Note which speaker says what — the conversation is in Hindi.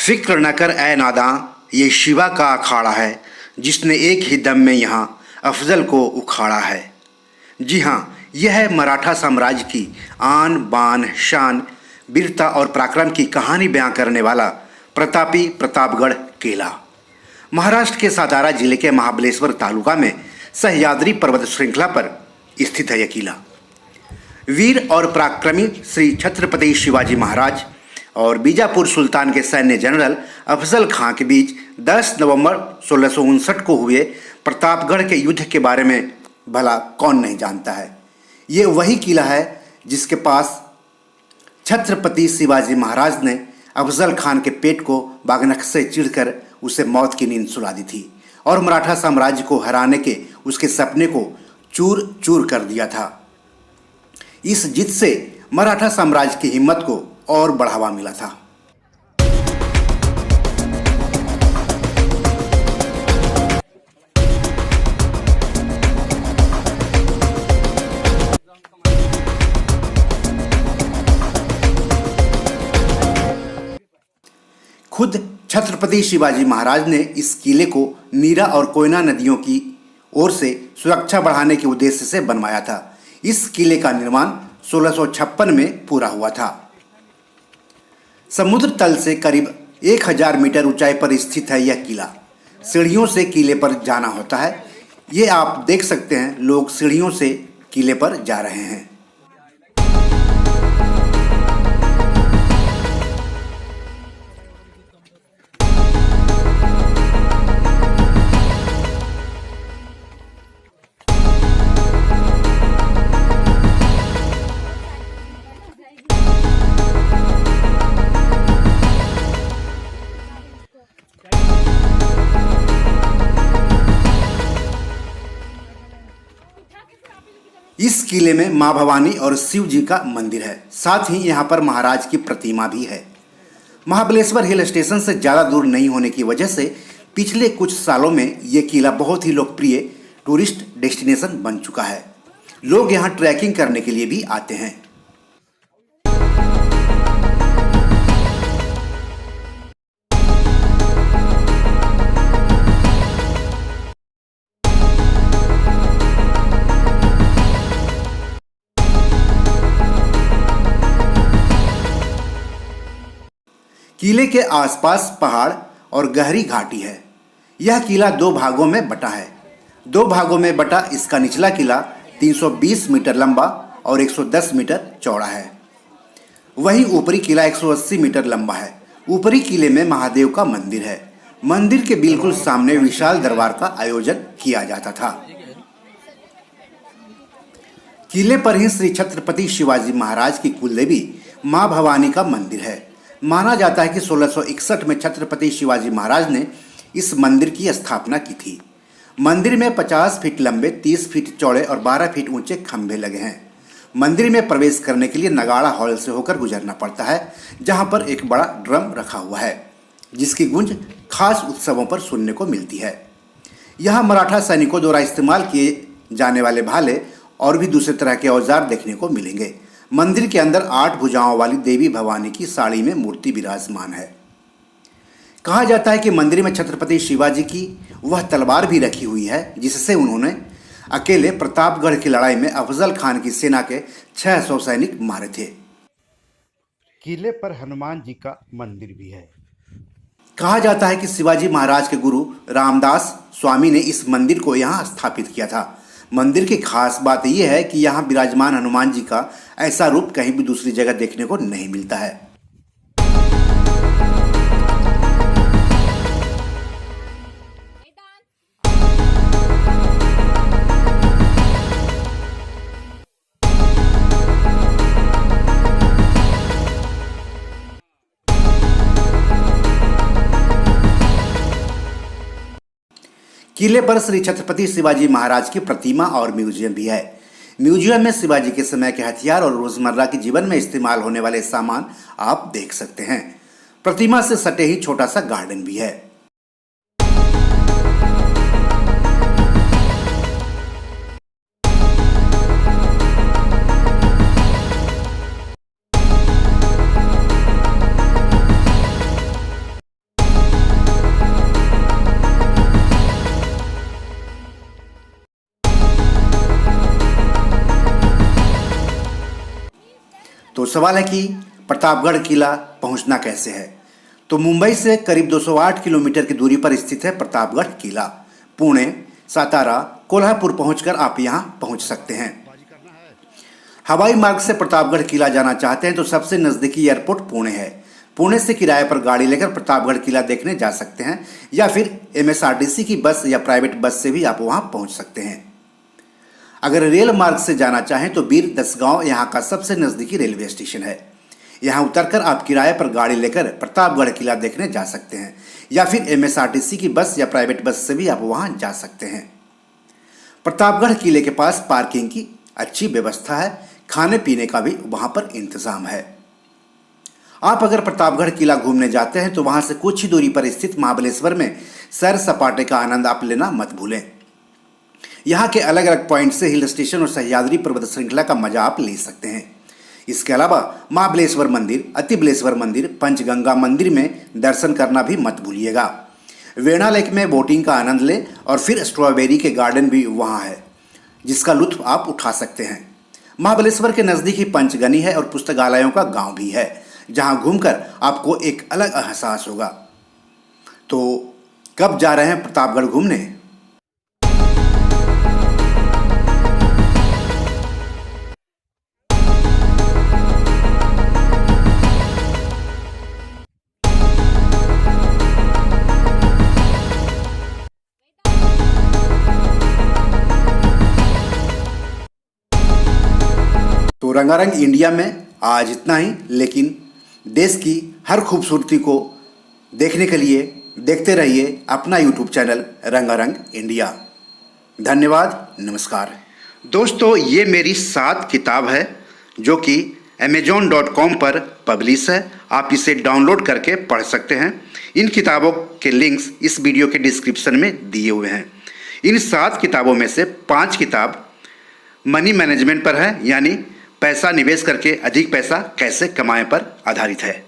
Speaker 1: फिक्र न कर ए नादां, ये शिवा का अखाड़ा है जिसने एक ही दम में यहाँ अफजल को उखाड़ा है। जी हाँ, यह है मराठा साम्राज्य की आन बान शान, वीरता और पराक्रम की कहानी बयां करने वाला प्रतापी प्रतापगढ़ किला। महाराष्ट्र के सातारा जिले के महाबलेश्वर तालुका में सह्याद्री पर्वत श्रृंखला पर स्थित है यह किला। वीर और पराक्रमी श्री छत्रपति शिवाजी महाराज और बीजापुर सुल्तान के सैन्य जनरल अफजल खां के बीच 10 नवंबर 1659 को हुए प्रतापगढ़ के युद्ध के बारे में भला कौन नहीं जानता है। ये वही किला है जिसके पास छत्रपति शिवाजी महाराज ने अफजल खान के पेट को बागनख से चिढ़कर उसे मौत की नींद सुला दी थी और मराठा साम्राज्य को हराने के उसके सपने को चूर चूर कर दिया था। इस जीत से मराठा साम्राज्य की हिम्मत को और बढ़ावा मिला था। खुद छत्रपति शिवाजी महाराज ने इस किले को नीरा और कोयना नदियों की ओर से सुरक्षा बढ़ाने के उद्देश्य से बनवाया था। इस किले का निर्माण 1656 में पूरा हुआ था। समुद्र तल से करीब 1000 मीटर ऊंचाई पर स्थित है यह किला। सीढ़ियों से किले पर जाना होता है। ये आप देख सकते हैं, लोग सीढ़ियों से किले पर जा रहे हैं। इस किले में मां भवानी और शिव जी का मंदिर है। साथ ही यहाँ पर महाराज की प्रतिमा भी है। महाबलेश्वर हिल स्टेशन से ज़्यादा दूर नहीं होने की वजह से पिछले कुछ सालों में ये किला बहुत ही लोकप्रिय टूरिस्ट डेस्टिनेशन बन चुका है। लोग यहाँ ट्रैकिंग करने के लिए भी आते हैं। किले के आसपास पहाड़ और गहरी घाटी है। यह किला 2 भागों में बटा है। 2 भागों में बटा इसका निचला किला 320 मीटर लंबा और 110 मीटर चौड़ा है। वहीं ऊपरी किला 180 मीटर लंबा है। ऊपरी किले में महादेव का मंदिर है। मंदिर के बिल्कुल सामने विशाल दरबार का आयोजन किया जाता था। किले पर ही श्री छत्रपति शिवाजी महाराज की कुलदेवी मां भवानी का मंदिर है। माना जाता है कि 1661 में छत्रपति शिवाजी महाराज ने इस मंदिर की स्थापना की थी। मंदिर में 50 फीट लंबे, 30 फीट चौड़े और 12 फीट ऊंचे खंभे लगे हैं। मंदिर में प्रवेश करने के लिए नगाड़ा हॉल से होकर गुजरना पड़ता है, जहां पर एक बड़ा ड्रम रखा हुआ है जिसकी गूंज खास उत्सवों पर सुनने को मिलती है। यहाँ मराठा सैनिकों द्वारा इस्तेमाल किए जाने वाले भाले और भी दूसरे तरह के औजार देखने को मिलेंगे। मंदिर के अंदर 8 भुजाओं वाली देवी भवानी की साड़ी में मूर्ति विराजमान है। कहा जाता है कि मंदिर में छत्रपति शिवाजी की वह तलवार भी रखी हुई है जिससे उन्होंने अकेले प्रतापगढ़ की लड़ाई में अफजल खान की सेना के 600 सैनिक मारे थे। किले पर हनुमान जी का मंदिर भी है। कहा जाता है कि शिवाजी महाराज के गुरु रामदास स्वामी ने इस मंदिर को यहाँ स्थापित किया था। मंदिर की खास बात यह है कि यहाँ विराजमान हनुमान जी का ऐसा रूप कहीं भी दूसरी जगह देखने को नहीं मिलता है। किले पर श्री छत्रपति शिवाजी महाराज की प्रतिमा और म्यूजियम भी है। म्यूजियम में शिवाजी के समय के हथियार और रोजमर्रा के जीवन में इस्तेमाल होने वाले सामान आप देख सकते हैं। प्रतिमा से सटे ही छोटा सा गार्डन भी है। तो सवाल है कि प्रतापगढ़ किला पहुंचना कैसे है। तो मुंबई से करीब 208 किलोमीटर की दूरी पर स्थित है प्रतापगढ़ किला। पुणे, सातारा, कोल्हापुर पहुंचकर आप यहां पहुंच सकते हैं। हवाई मार्ग से प्रतापगढ़ किला जाना चाहते हैं तो सबसे नज़दीकी एयरपोर्ट पुणे है। पुणे से किराए पर गाड़ी लेकर प्रतापगढ़ किला देखने जा सकते हैं या फिर MSRTC की बस या प्राइवेट बस से भी आप वहां पहुंच सकते हैं। अगर रेल मार्ग से जाना चाहें तो बीर दसगांव यहाँ का सबसे नज़दीकी रेलवे स्टेशन है। यहाँ उतरकर आप किराए पर गाड़ी लेकर प्रतापगढ़ किला देखने जा सकते हैं या फिर MSRTC की बस या प्राइवेट बस से भी आप वहां जा सकते हैं। प्रतापगढ़ किले के पास पार्किंग की अच्छी व्यवस्था है, खाने पीने का भी वहां पर इंतजाम है। आप अगर प्रतापगढ़ किला घूमने जाते हैं तो वहां से कुछ ही दूरी पर स्थित महाबलेश्वर में सैर सपाटे का आनंद आप लेना मत भूलें। यहाँ के अलग अलग पॉइंट से हिल स्टेशन और सह्याद्री पर्वत श्रृंखला का मजा आप ले सकते हैं। इसके अलावा महाबलेश्वर मंदिर, अतिबलेश्वर मंदिर, पंचगंगा मंदिर में दर्शन करना भी मत भूलिएगा। वेणा लेक में बोटिंग का आनंद लें और फिर स्ट्रॉबेरी के गार्डन भी वहाँ है जिसका लुत्फ आप उठा सकते हैं। महाबलेश्वर के नज़दीक ही पंचगनी है और पुस्तकालयों का गांव भी है जहां घूमकर आपको एक अलग एहसास होगा। तो कब जा रहे हैं प्रतापगढ़ घूमने? तो रंगारंग इंडिया में आज इतना ही, लेकिन देश की हर खूबसूरती को देखने के लिए देखते रहिए अपना YouTube चैनल रंगारंग इंडिया। धन्यवाद, नमस्कार। दोस्तों, ये मेरी 7 किताब है जो कि amazon.com पर पब्लिश है। आप इसे डाउनलोड करके पढ़ सकते हैं। इन किताबों के लिंक्स इस वीडियो के डिस्क्रिप्शन में दिए हुए हैं। इन 7 किताबों में से 5 किताब मनी मैनेजमेंट पर है, यानी पैसा निवेश करके अधिक पैसा कैसे कमाएं पर आधारित है।